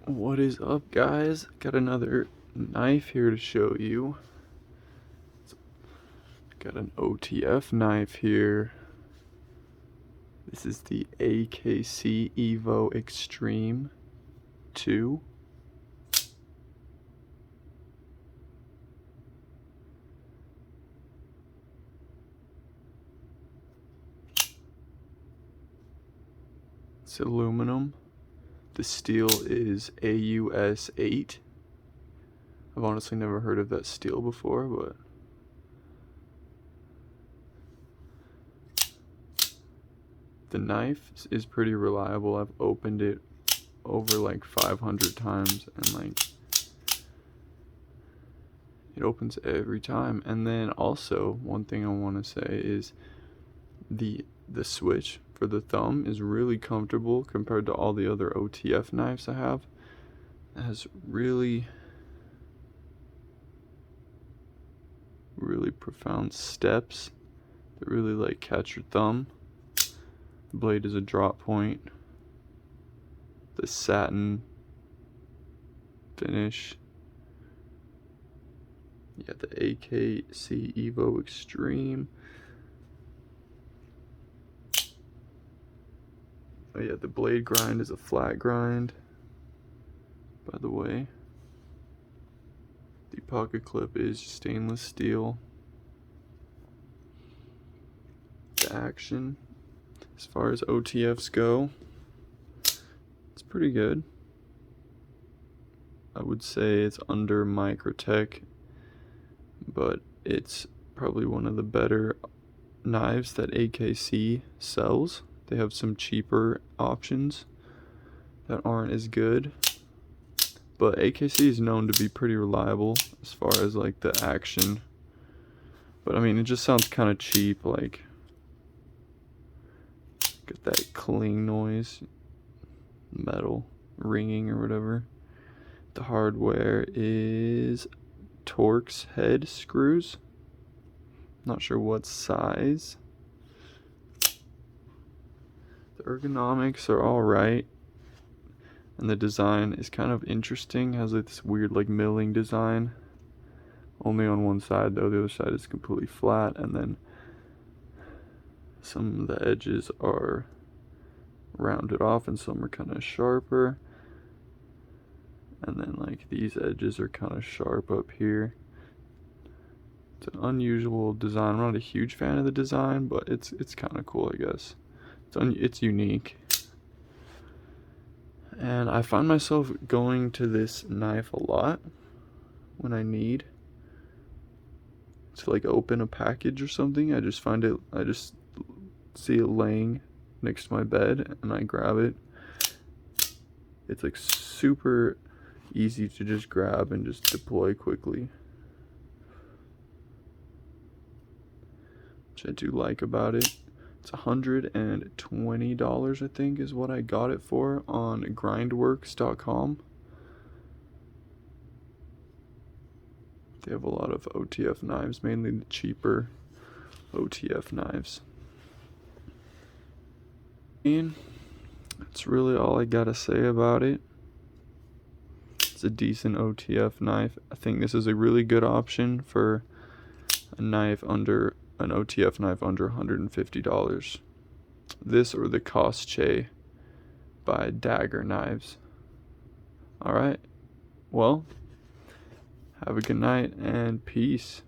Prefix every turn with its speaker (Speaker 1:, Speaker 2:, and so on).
Speaker 1: What is up, guys? Got another knife here to show you. Got an OTF knife here. This is the AKC Evo Extreme 2. It's aluminum. The steel is AUS 8. I've honestly never heard of that steel before, but the knife is pretty reliable. I've opened it over like 500 times and like it opens every time. And then also one thing I want to say is the switch for the thumb is really comfortable compared to all the other OTF knives I have. It has really profound steps that really like catch your thumb. The blade is a drop point. The satin finish. Yeah, the AKC Evo Extreme. Oh yeah, the blade grind is a flat grind, by the way. The pocket clip is stainless steel. The action, as far as OTFs go, it's pretty good. I would say it's under Microtech, but it's probably one of the better knives that AKC sells. They have some cheaper options that aren't as good, but AKC is known to be pretty reliable as far as like the action. But I mean, it just sounds kind of cheap, like get that cling noise, metal ringing or whatever. The hardware is Torx head screws. Not sure what size. The ergonomics are alright, and the design is kind of interesting. It has like this weird like milling design. Only on one side though, the other side is completely flat, and then some of the edges are rounded off and some are kind of sharper. And then like these edges are kind of sharp up here. It's an unusual design. I'm not a huge fan of the design, but it's kind of cool, I guess. It's unique. And I find myself going to this knife a lot when I need to like open a package or something. I just see it laying next to my bed and I grab it. It's like super easy to just grab and just deploy quickly, which I do like about it. It's $120, I think, is what I got it for on grindworks.com. They have a lot of OTF knives, mainly the cheaper OTF knives. And that's really all I gotta say about it. It's a decent OTF knife. I think this is a really good option for an OTF knife under $150. This or the Koscheei by Dagger Knives. Alright, well, have a good night and peace.